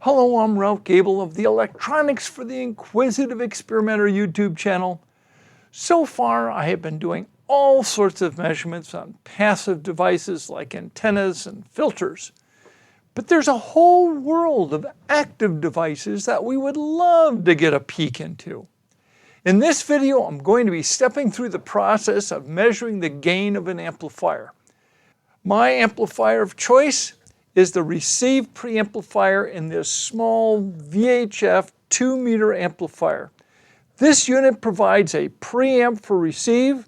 Hello, I'm Ralph Gable of the Electronics for the Inquisitive Experimenter YouTube channel. So far, I have been doing all sorts of measurements on passive devices like antennas and filters. But there's a whole world of active devices that we would love to get a peek into. In this video, I'm going to be stepping through the process of measuring the gain of an amplifier. My amplifier of choice is the receive preamplifier in this small VHF 2-meter amplifier. This unit provides a preamp for receive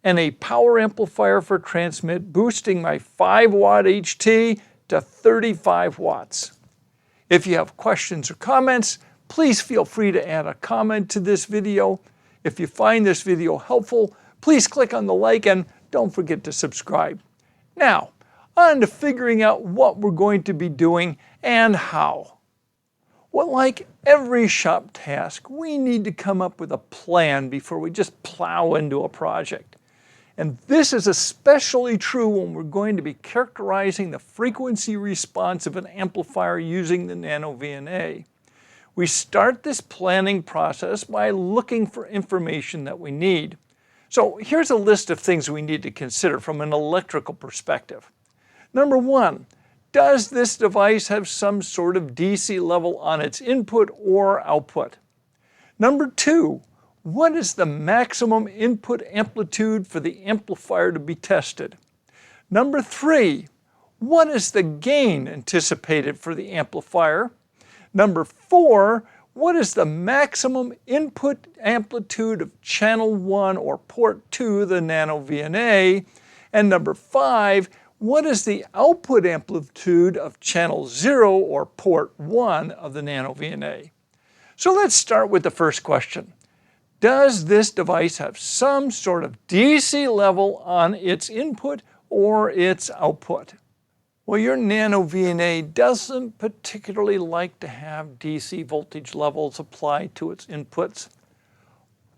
and a power amplifier for transmit, boosting my 5-watt HT to 35 watts. If you have questions or comments, please feel free to add a comment to this video. If you find this video helpful, please click on the like and don't forget to subscribe. Now, on to figuring out what we're going to be doing and how. Well, like every shop task, we need to come up with a plan before we just plow into a project. And this is especially true when we're going to be characterizing the frequency response of an amplifier using the nanoVNA. We start this planning process by looking for information that we need. So here's a list of things we need to consider from an electrical perspective. Number one, does this device have some sort of DC level on its input or output? Number two, what is the maximum input amplitude for the amplifier to be tested? Number three, what is the gain anticipated for the amplifier? Number four, what is the maximum input amplitude of channel 1 or port 2 of the nanoVNA? And number five, what is the output amplitude of channel 0 or port 1 of the nanoVNA? So let's start with the first question. Does this device have some sort of DC level on its input or its output? Well, your nanoVNA doesn't particularly like to have DC voltage levels applied to its inputs.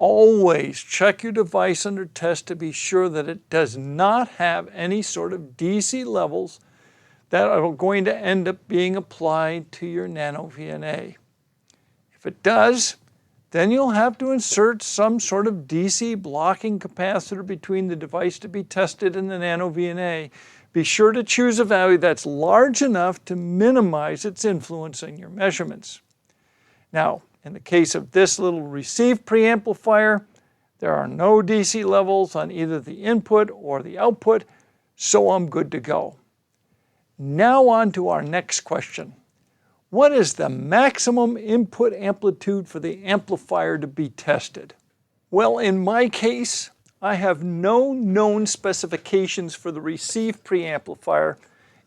Always check your device under test to be sure that it does not have any sort of DC levels that are going to end up being applied to your nanoVNA. If it does, then you'll have to insert some sort of DC blocking capacitor between the device to be tested and the nanoVNA. Be sure to choose a value that's large enough to minimize its influence in your measurements. Now, in the case of this little receive preamplifier, there are no DC levels on either the input or the output, so I'm good to go. Now on to our next question. What is the maximum input amplitude for the amplifier to be tested? Well, in my case, I have no known specifications for the receive preamplifier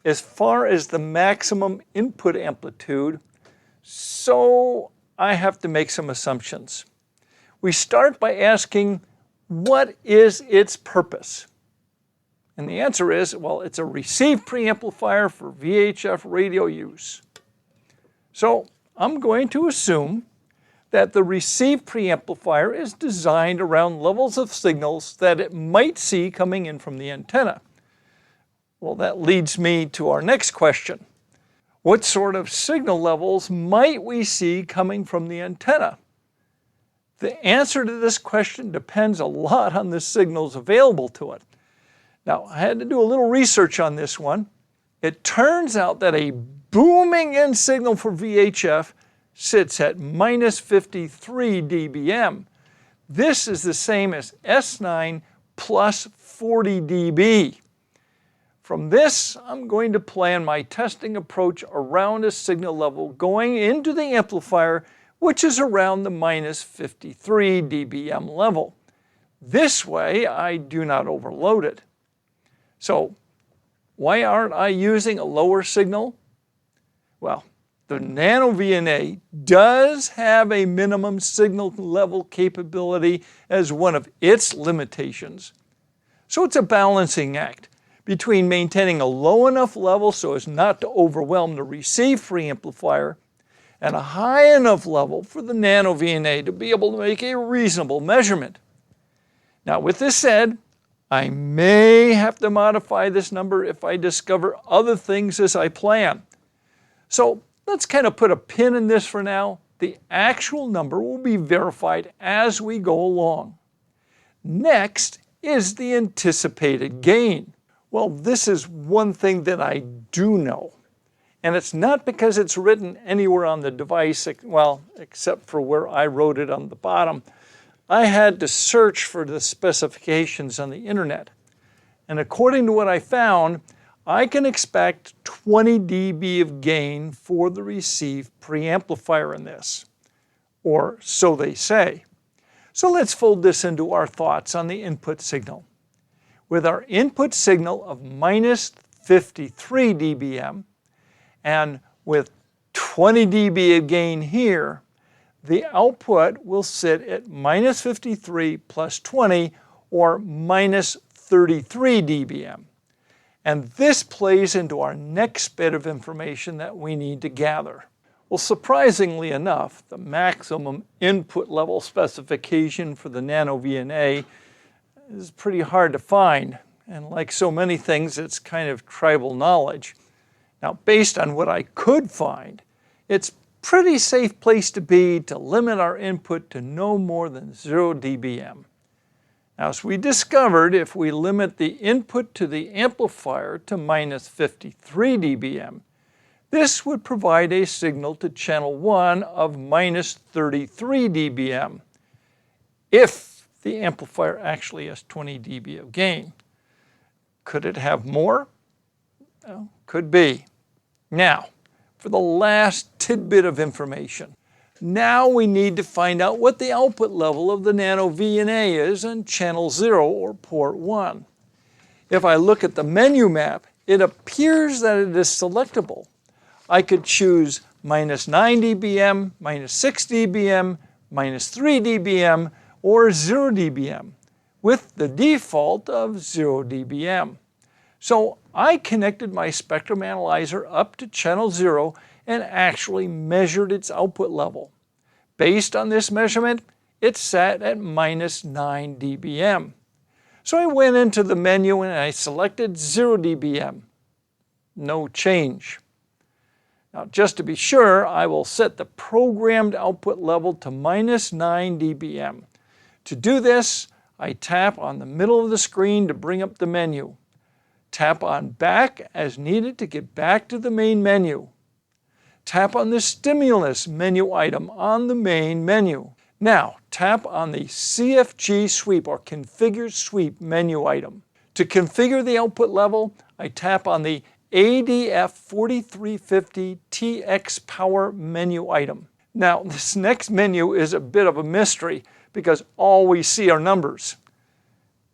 as far as the maximum input amplitude, so I have to make some assumptions. We start by asking, what is its purpose? And the answer is, well, it's a receive preamplifier for VHF radio use. So I'm going to assume that the receive preamplifier is designed around levels of signals that it might see coming in from the antenna. Well, that leads me to our next question. What sort of signal levels might we see coming from the antenna? The answer to this question depends a lot on the signals available to it. Now, I had to do a little research on this one. It turns out that a booming in signal for VHF sits at minus 53 dBm. This is the same as S9 plus 40 dB. From this, I'm going to plan my testing approach around a signal level going into the amplifier, which is around the minus 53 dBm level. This way, I do not overload it. So, why aren't I using a lower signal? Well, the nanoVNA does have a minimum signal level capability as one of its limitations. So it's a balancing act between maintaining a low enough level so as not to overwhelm the receive preamplifier and a high enough level for the nanoVNA to be able to make a reasonable measurement. Now, with this said, I may have to modify this number if I discover other things as I plan. So let's kind of put a pin in this for now. The actual number will be verified as we go along. Next is the anticipated gain. Well, this is one thing that I do know. And it's not because it's written anywhere on the device, well, except for where I wrote it on the bottom. I had to search for the specifications on the internet. And according to what I found, I can expect 20 dB of gain for the received preamplifier in this, or so they say. So let's fold this into our thoughts on the input signal. With our input signal of minus 53 dBm, and with 20 dB of gain here, the output will sit at minus 53 plus 20, or minus 33 dBm. And this plays into our next bit of information that we need to gather. Well, surprisingly enough, the maximum input level specification for the nanoVNA is pretty hard to find. And like so many things, it's kind of tribal knowledge. Now, based on what I could find, it's a pretty safe place to be to limit our input to no more than 0 dBm. Now, as we discovered, if we limit the input to the amplifier to minus 53 dBm, this would provide a signal to channel 1 of minus 33 dBm, if the amplifier actually has 20 dB of gain. Could it have more? Well, could be. Now, for the last tidbit of information. Now we need to find out what the output level of the nanoVNA is on channel 0 or port 1. If I look at the menu map, it appears that it is selectable. I could choose minus 9 dBm, minus 6 dBm, minus 3 dBm, or 0 dBm, with the default of 0 dBm. So I connected my spectrum analyzer up to channel 0 and actually measured its output level. Based on this measurement, it sat at minus 9 dBm. So I went into the menu and I selected 0 dBm. No change. Now, just to be sure, I will set the programmed output level to minus 9 dBm. To do this, I tap on the middle of the screen to bring up the menu. Tap on Back as needed to get back to the main menu. Tap on the Stimulus menu item on the main menu. Now, tap on the CFG Sweep or Configure Sweep menu item. To configure the output level, I tap on the ADF 4350 TX Power menu item. Now, this next menu is a bit of a mystery because all we see are numbers.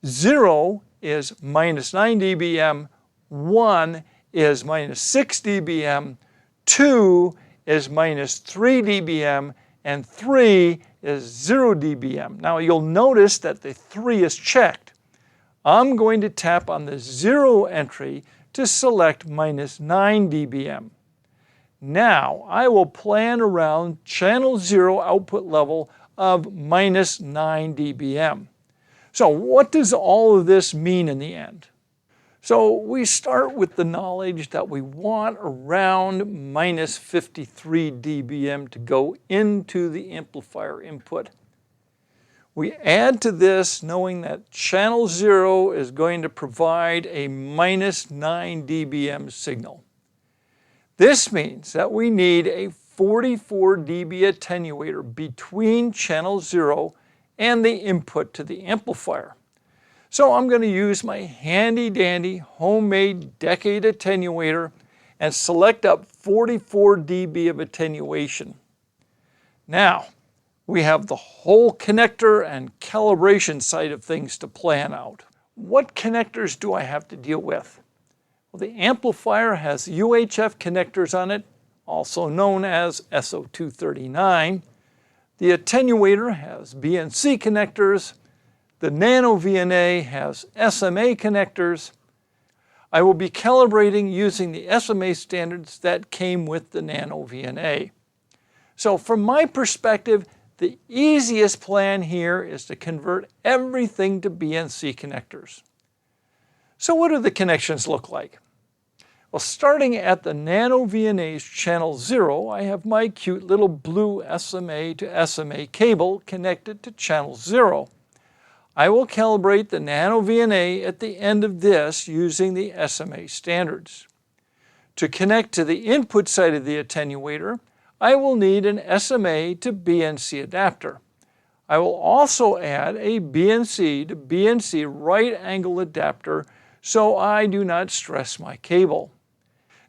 0 is minus 9 dBm, 1 is minus 6 dBm, 2 is minus 3 dBm, and 3 is 0 dBm. Now you'll notice that the 3 is checked. I'm going to tap on the 0 entry to select minus 9 dBm. Now I will plan around channel 0 output level of minus 9 dBm. So what does all of this mean in the end? So we start with the knowledge that we want around minus 53 dBm to go into the amplifier input. We add to this knowing that channel 0 is going to provide a minus 9 dBm signal. This means that we need a 44 dB attenuator between channel 0 and the input to the amplifier. So I'm going to use my handy-dandy homemade decade attenuator and select up 44 dB of attenuation. Now, we have the whole connector and calibration side of things to plan out. What connectors do I have to deal with? Well, the amplifier has UHF connectors on it, also known as SO239. The attenuator has BNC connectors. The nanoVNA has SMA connectors. I will be calibrating using the SMA standards that came with the nanoVNA. So from my perspective, the easiest plan here is to convert everything to BNC connectors. So what do the connections look like? Well, starting at the nanoVNA's channel 0, I have my cute little blue SMA to SMA cable connected to channel 0. I will calibrate the nanoVNA at the end of this using the SMA standards. To connect to the input side of the attenuator, I will need an SMA to BNC adapter. I will also add a BNC to BNC right angle adapter so I do not stress my cable.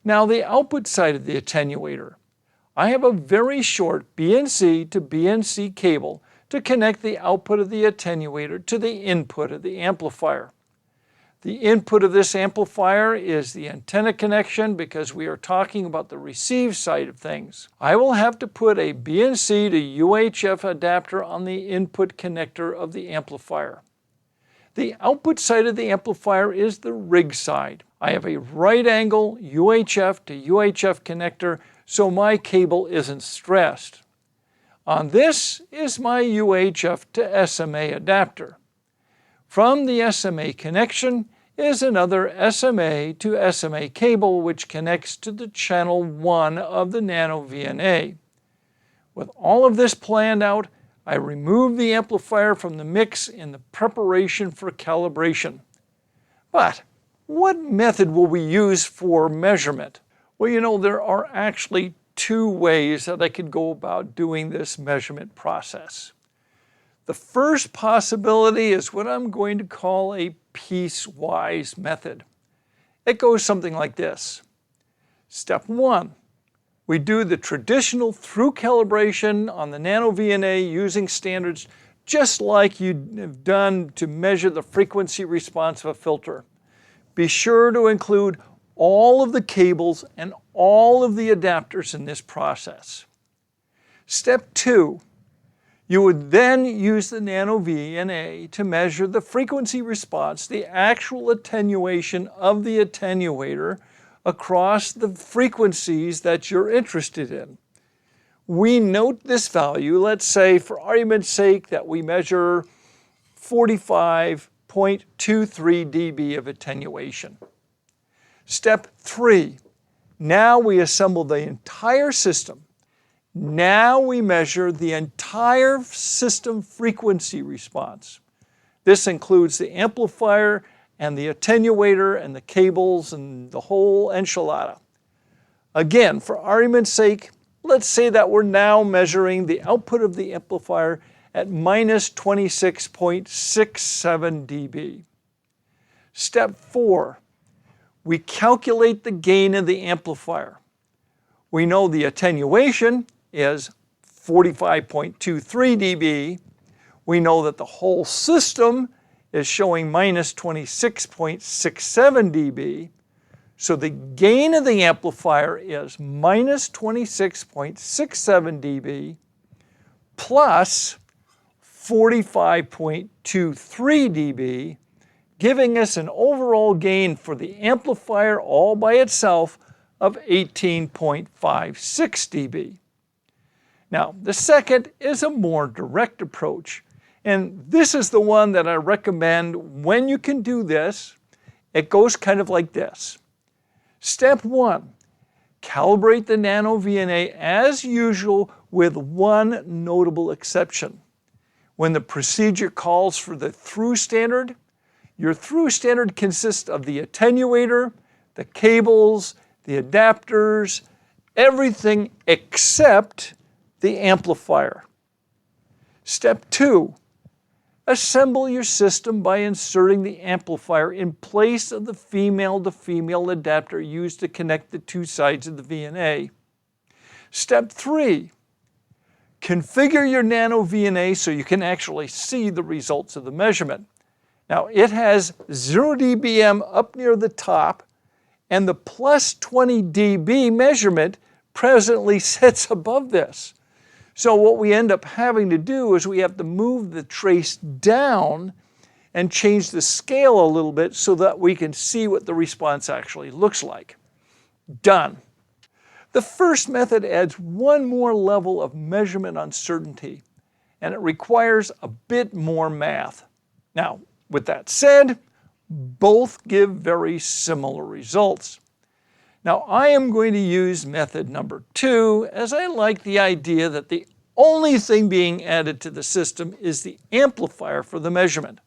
Now the output side of the attenuator. I have a very short BNC to BNC cable to connect the output of the attenuator to the input of the amplifier. The input of this amplifier is the antenna connection because we are talking about the receive side of things. I will have to put a BNC to UHF adapter on the input connector of the amplifier. The output side of the amplifier is the rig side. I have a right angle UHF to UHF connector so my cable isn't stressed. On this is my UHF to SMA adapter. From the SMA connection is another SMA to SMA cable which connects to the channel 1 of the nanoVNA. With all of this planned out, I remove the amplifier from the mix in the preparation for calibration. But what method will we use for measurement? Well, there are actually two ways that I could go about doing this measurement process. The first possibility is what I'm going to call a piecewise method. It goes something like this. Step 1. We do the traditional through calibration on the nanoVNA using standards just like you'd have done to measure the frequency response of a filter. Be sure to include all of the cables and all of the adapters in this process. Step 2. You would then use the nanoVNA to measure the frequency response, the actual attenuation of the attenuator across the frequencies that you're interested in. We note this value, let's say for argument's sake that we measure 45.23 dB of attenuation. Step 3, now we assemble the entire system. Now we measure the entire system frequency response. This includes the amplifier and the attenuator and the cables and the whole enchilada. Again, for argument's sake, let's say that we're now measuring the output of the amplifier at minus 26.67 dB. Step 4, we calculate the gain of the amplifier. We know the attenuation is 45.23 dB. We know that the whole system is showing minus 26.67 dB. So the gain of the amplifier is minus 26.67 dB plus 45.23 dB, giving us an overall gain for the amplifier all by itself of 18.56 dB. Now, the second is a more direct approach, and this is the one that I recommend when you can do this. It goes kind of like this. Step 1, calibrate the nanoVNA as usual with one notable exception. When the procedure calls for the through standard, your through standard consists of the attenuator, the cables, the adapters, everything except the amplifier. Step 2, assemble your system by inserting the amplifier in place of the female-to-female adapter used to connect the two sides of the VNA. Step 3, configure your nanoVNA so you can actually see the results of the measurement. Now, it has 0 dBm up near the top, and the plus 20 dB measurement presently sits above this. So what we end up having to do is we have to move the trace down and change the scale a little bit so that we can see what the response actually looks like. Done. The first method adds one more level of measurement uncertainty, and it requires a bit more math. Now, with that said, both give very similar results. Now I am going to use method number 2, as I like the idea that the only thing being added to the system is the amplifier for the measurement.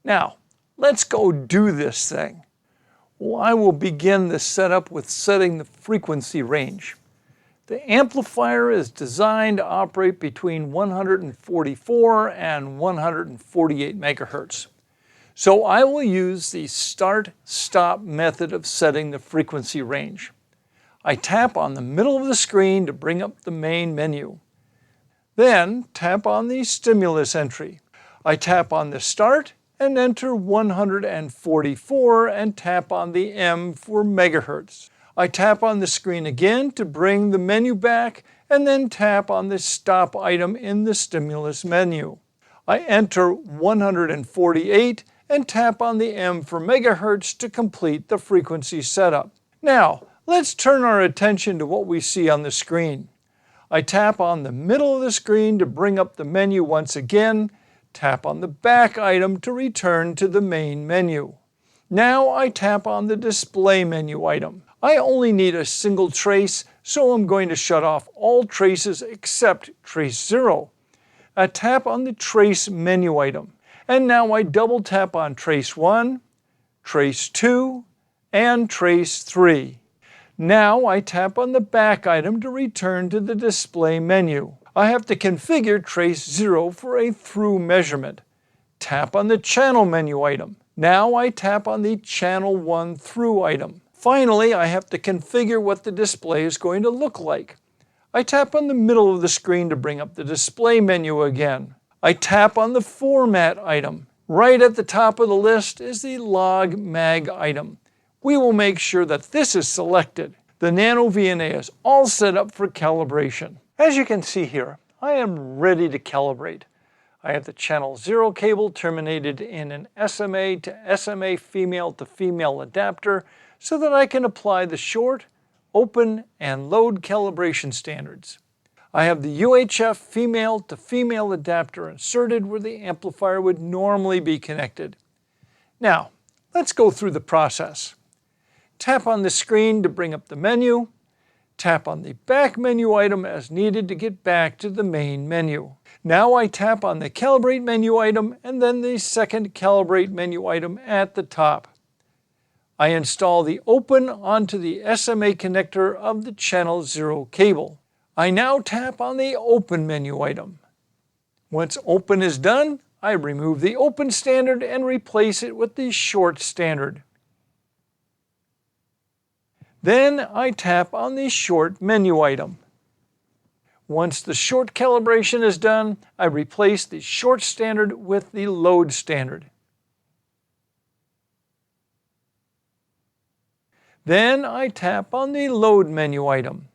Now, let's go do this thing. Well, I will begin the setup with setting the frequency range. The amplifier is designed to operate between 144 and 148 megahertz. So I will use the start-stop method of setting the frequency range. I tap on the middle of the screen to bring up the main menu. Then tap on the stimulus entry. I tap on the start and enter 144 and tap on the M for megahertz. I tap on the screen again to bring the menu back and then tap on the stop item in the stimulus menu. I enter 148 and tap on the M for megahertz to complete the frequency setup. Now, let's turn our attention to what we see on the screen. I tap on the middle of the screen to bring up the menu once again, tap on the back item to return to the main menu. Now I tap on the display menu item. I only need a single trace, so I'm going to shut off all traces except trace 0. I tap on the trace menu item. And now I double tap on trace 1, trace 2, and trace 3. Now I tap on the back item to return to the display menu. I have to configure trace 0 for a through measurement. Tap on the channel menu item. Now I tap on the channel 1 through item. Finally, I have to configure what the display is going to look like. I tap on the middle of the screen to bring up the display menu again. I tap on the format item. Right at the top of the list is the log mag item. We will make sure that this is selected. The nanoVNA is all set up for calibration. As you can see here, I am ready to calibrate. I have the channel 0 cable terminated in an SMA to SMA female to female adapter so that I can apply the short, open, and load calibration standards. I have the UHF female to female adapter inserted where the amplifier would normally be connected. Now, let's go through the process. Tap on the screen to bring up the menu. Tap on the back menu item as needed to get back to the main menu. Now I tap on the calibrate menu item and then the second calibrate menu item at the top. I install the open onto the SMA connector of the channel 0 cable. I now tap on the open menu item. Once open is done, I remove the open standard and replace it with the short standard. Then I tap on the short menu item. Once the short calibration is done, I replace the short standard with the load standard. Then I tap on the load menu item.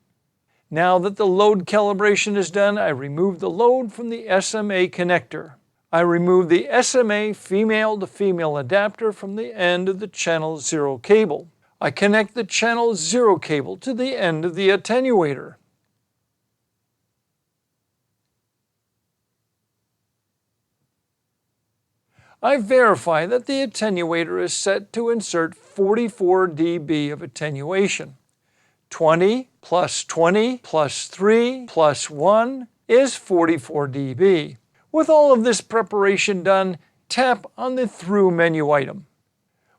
Now that the load calibration is done, I remove the load from the SMA connector. I remove the SMA female to female adapter from the end of the channel 0 cable. I connect the channel 0 cable to the end of the attenuator. I verify that the attenuator is set to insert 44 dB of attenuation. 20 plus 20 plus 3 plus 1 is 44 dB. With all of this preparation done, tap on the through menu item.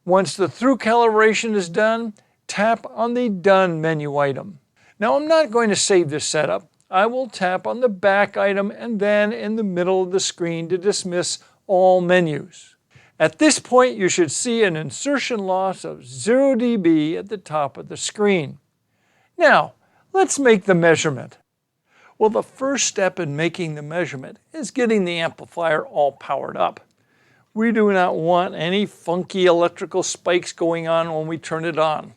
Once the through calibration is done, tap on the done menu item. Now I'm not going to save this setup. I will tap on the back item and then in the middle of the screen to dismiss all menus. At this point, you should see an insertion loss of 0 dB at the top of the screen. Now, let's make the measurement. Well, the first step in making the measurement is getting the amplifier all powered up. We do not want any funky electrical spikes going on when we turn it on.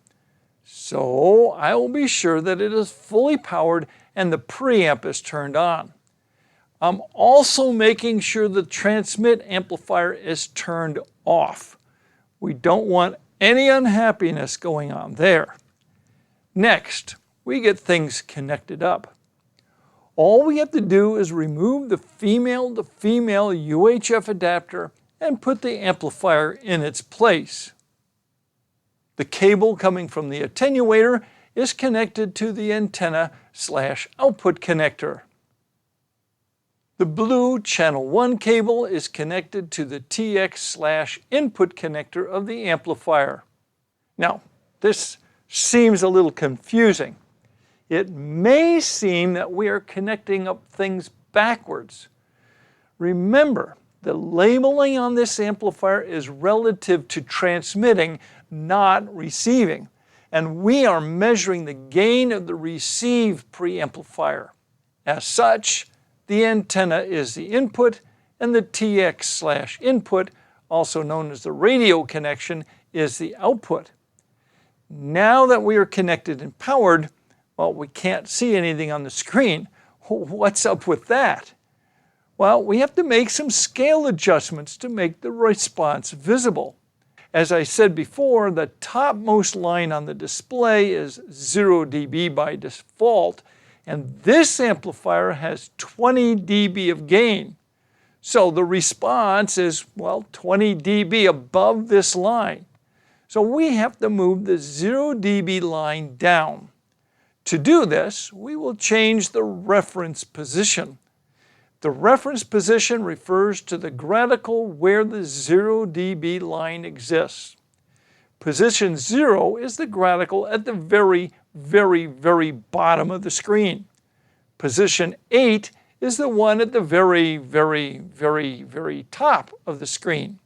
So I will be sure that it is fully powered and the preamp is turned on. I'm also making sure the transmit amplifier is turned off. We don't want any unhappiness going on there. Next, we get things connected up. All we have to do is remove the female to female UHF adapter and put the amplifier in its place. The cable coming from the attenuator is connected to the antenna/output connector. The blue channel 1 cable is connected to the TX/input connector of the amplifier. Now, this seems a little confusing. It may seem that we are connecting up things backwards. Remember, the labeling on this amplifier is relative to transmitting, not receiving. And we are measuring the gain of the received preamplifier. As such, the antenna is the input and the TX/input, also known as the radio connection, is the output. Now that we are connected and powered, well, we can't see anything on the screen. What's up with that? Well, we have to make some scale adjustments to make the response visible. As I said before, the topmost line on the display is 0 dB by default, and this amplifier has 20 dB of gain. So the response is, well, 20 dB above this line. So we have to move the 0 dB line down. To do this, we will change the reference position. The reference position refers to the gradicle where the 0 dB line exists. Position 0 is the gradicle at the very bottom of the screen. Position 8 is the one at the very top of the screen.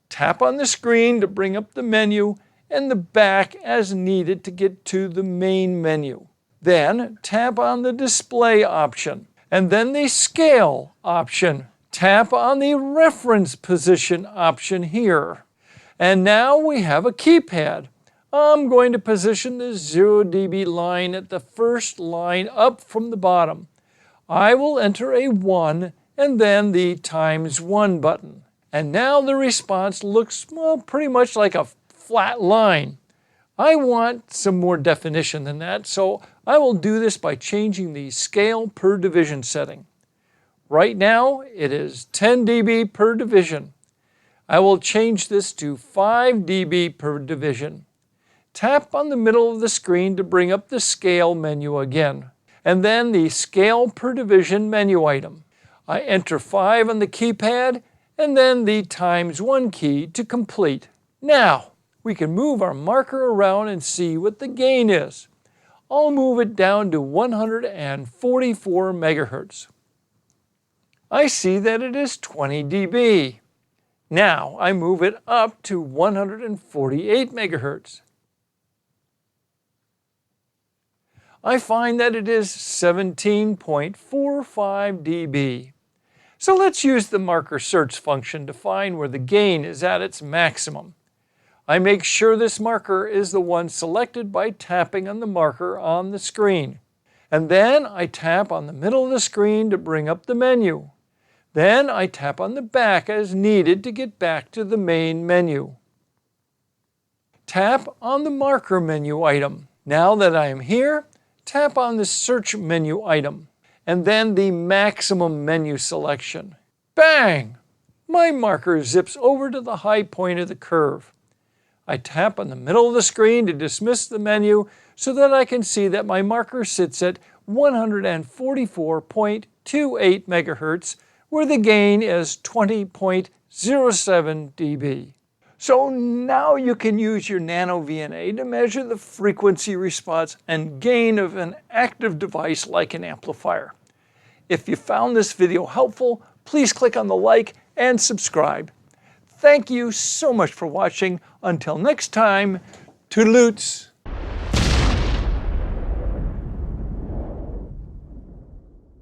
Tap on the screen to bring up the menu and the back as needed to get to the main menu. Then tap on the display option and then the scale option. Tap on the reference position option here. And now we have a keypad. I'm going to position the 0 dB line at the first line up from the bottom. I will enter a 1 and then the ×1 button. And now the response looks, well, pretty much like a flat line. I want some more definition than that, so I will do this by changing the scale per division setting. Right now, it is 10 dB per division. I will change this to 5 dB per division. Tap on the middle of the screen to bring up the scale menu again, and then the scale per division menu item. I enter 5 on the keypad, and then the ×1 key to complete. Now, we can move our marker around and see what the gain is. I'll move it down to 144 megahertz. I see that it is 20 dB. Now I move it up to 148 megahertz. I find that it is 17.45 dB. So let's use the marker search function to find where the gain is at its maximum. I make sure this marker is the one selected by tapping on the marker on the screen. And then I tap on the middle of the screen to bring up the menu. Then I tap on the back as needed to get back to the main menu. Tap on the marker menu item. Now that I am here, tap on the search menu item, and then the maximum menu selection. Bang! My marker zips over to the high point of the curve. I tap on the middle of the screen to dismiss the menu so that I can see that my marker sits at 144.28 megahertz, where the gain is 20.07 dB. So now you can use your nanoVNA to measure the frequency response and gain of an active device like an amplifier. If you found this video helpful, please click on the like and subscribe. Thank you so much for watching. Until next time, Toodle-oots.